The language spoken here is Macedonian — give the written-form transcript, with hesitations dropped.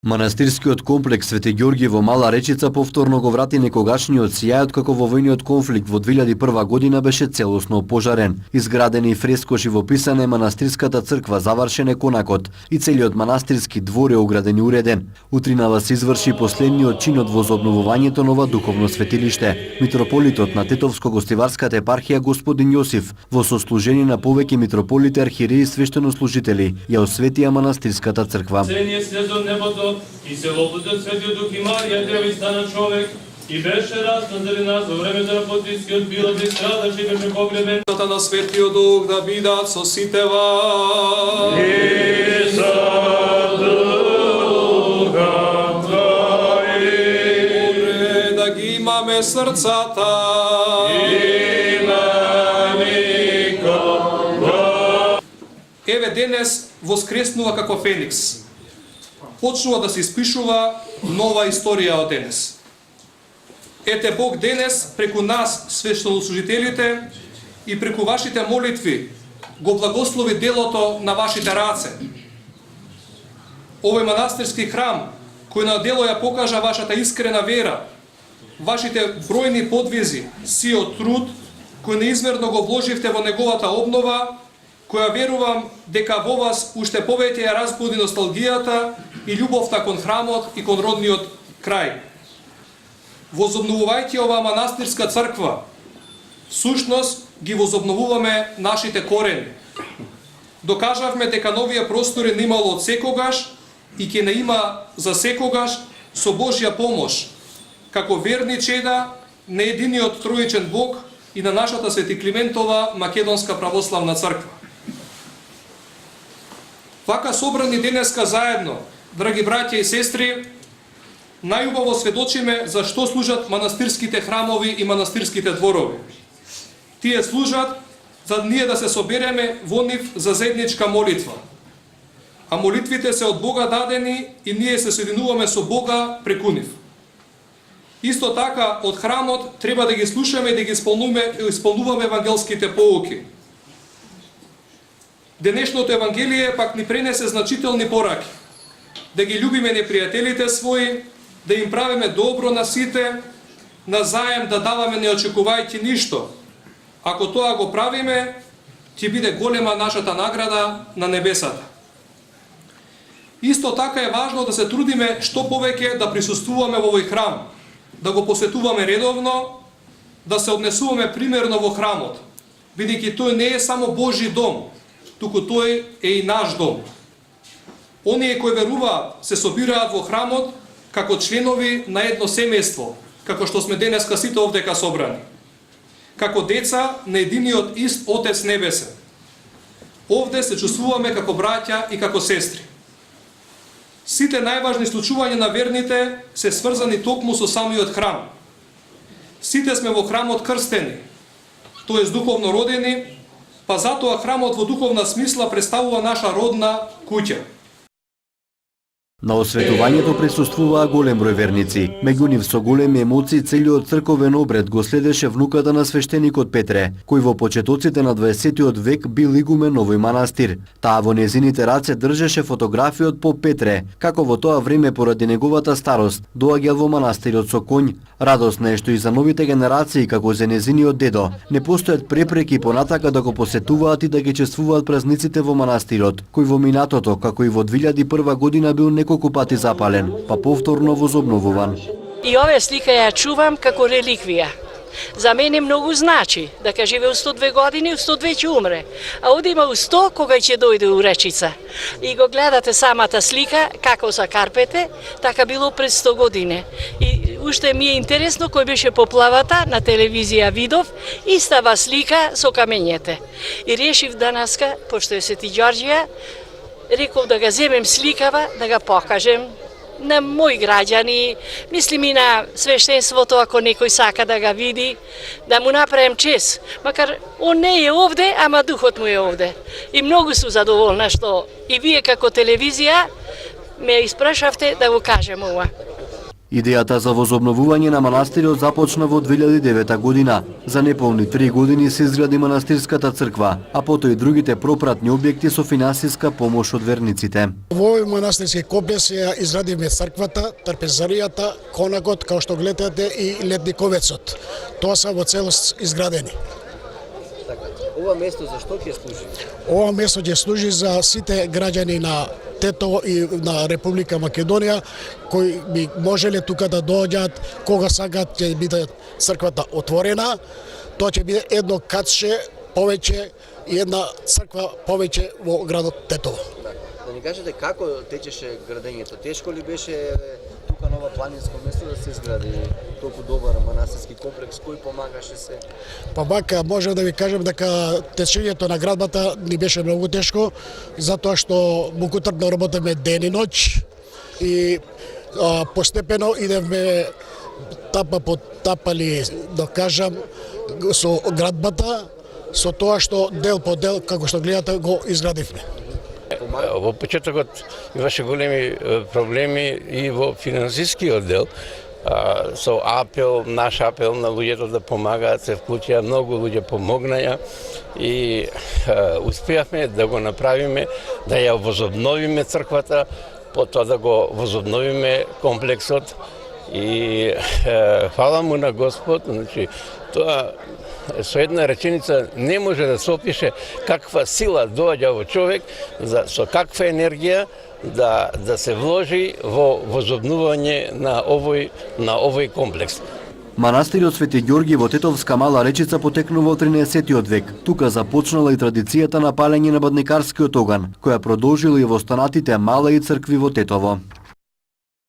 Манастирскиот комплекс Свети Ѓорги во Мала Речица повторно го врати некогашниот сјајот како во војниот конфликт во 2001 година беше целосно опожарен. Изградени фреско живописане манастирската црква завршен е конакот и целиот манастирски двор е ограден и уреден. Утринава се изврши последниот чин од возобновувањето на ова духовно светилиште. Митрополитот на Тетовско-гостиварската епархија господин Јосиф во сослужение на повеќе митрополити, архиереи и свештенослужители ја осветија манастирската црква. И се лободот Светиот Дух и Марија Дева стана човек и беше раснат заради нас во времето на Понтискиот Пилат и страдаше и беше погребен. На Светиот Дух да бидат со сите вас. И со Духом Твоим. Да ги имаме срцата. Еве денес воскреснува како Феникс. Почнува да се испишува нова историја од денес. Ете Бог денес преку нас, свештенослужителите, и преку вашите молитви го благослови делото на вашите раце. Овој манастирски храм, кој на дело ја покажа вашата искрена вера, вашите бројни подвизи, сиот труд, кој неизмерно го вложивте во неговата обнова, која верувам дека во вас уште повеќе ја разбуди носталгијата и љубовта кон храмот и кон родниот крај. Возобновувајќи оваа манастирска црква, всушност ги возобновуваме нашите корени. Докажавме дека новија простори не имало од секогаш и ќе не има за секогаш со Божја помош, како верни чеда на единиот троичен Бог и на нашата Свети Климентова Македонска православна црква. Вака собрани денеска заедно, драги браќа и сестри, најубаво сведочиме за што служат манастирските храмови и манастирските дворови. Тие служат за ние да се собереме во нив за заедничка молитва. А молитвите се од Бога дадени и ние се соединуваме со Бога преку нив. Исто така, од храмот треба да ги слушаме и да ги исполнуваме евангелските поуки. Денешното Евангелие пак ни пренесе значителни пораки. Да ги љубиме непријателите своји, да им правиме добро на сите, назаем да даваме не очекувајќи ништо. Ако тоа го правиме, ќе биде голема нашата награда на небесата. Исто така е важно да се трудиме што повеќе да присуствуваме во овој храм, да го посетуваме редовно, да се однесуваме примерно во храмот, бидејќи тој не е само Божји дом, туку тој е и наш дом. Оние кои веруваат се собираат во храмот како членови на едно семејство, како што сме денеска сите овдека собрани. Како деца на единиот ист Отец Небесен. Овде се чувствуваме како браќа и како сестри. Сите најважни случувања на верните се сврзани токму со самиот храм. Сите сме во храмот крстени, тоест духовно родени, па затоа храмот во духовна смисла представува наша родна куќа. На осветувањето присуствуваа голем број верници. Меѓу нив со големи емоции целиот црковен обред го следеше внуката на свештеникот Петре, кој во почетоците на 20 век бил игумен на овој манастир. Таа во незините раце држеше фотографија од поп Петре, како во тоа време поради неговата старост доаѓал во манастирот со конј. Радост нешто и за новите генерации како за незиниот дедо. Не постојат препреки понатака да го посетуваат и да ги чествуваат празниците во манастирот, кој во минатото, како и во 2001 година бил неколку пати запален, па повторно возобновуван. И оваа слика ја чувам како реликвија. За мене многу значи, дека живе у 102 години, у 102 ќе умре. А овде има у 100 кога ќе дојде у Речица. И го гледате самата слика, како са карпете, така било пред 100 години. И уште ми е интересно кој беше поплавата, на телевизија видов, истава слика со камењете. И решив данаска, пошто е Свети Ѓорѓија, реков да ga земем сликава, да ga покажем на мои граѓани, мислим и на свештенството, ако некој сака да ga види, да му направим чест. Макар он не е овде, ама духот му е овде. И многу сум задоволна што и вие како телевизија ме испрашавте да го кажем ова. Идејата за возобновување на манастирот започна во 2009 година. За неполни 3 години се изгради манастирската црква, а потоа и другите пропратни објекти со финансиска помош од верниците. Во овој манастирски комплекс ја изградивме црквата, трпезаријата, конакот, како што гледате, и летниковецот. Тоа се во целост изградени. Ова место за што ќе служи? Ова место ќе служи за сите граѓани на Тетово и на Република Македонија кои би можеле тука да доаѓаат кога сакаат, ќе биде црквата отворена. Тоа ќе биде едно катче повеќе и една црква повеќе во градот Тетово. Да ни кажете како течеше градењето? Тешко ли беше тука на ова планинско место да се изгради толку добар манастирски комплекс? Кој помагаше се? Па бака, можам да ви кажам дека течењето на градбата ни беше многу тешко, затоа што мукутрпно работеме ден и ноќ и постепено идевме тапа по тапали, да кажам, со градбата, со тоа што дел по дел, како што гледате, го изградивме. Во почетокот имаше големи проблеми и во финансискиот дел. Со апел, наш апел на луѓето да помагаат, се вклучија, многу луѓе помогнаја и успеавме да го направиме, да ја возобновиме црквата, потоа да го возобновиме комплексот и фала му на Господ, значи тоа со една реченица не може да се опише каква сила доаѓа во човек, со каква енергија да се вложи во возобнување на овој комплекс. Манастирот Свети Ѓорги во Тетовска Мала Речица потекнува од 13 век. Тука започнала и традицијата на палење на бадникарскиот оган, која продолжила и во останатите мала и цркви во Тетово.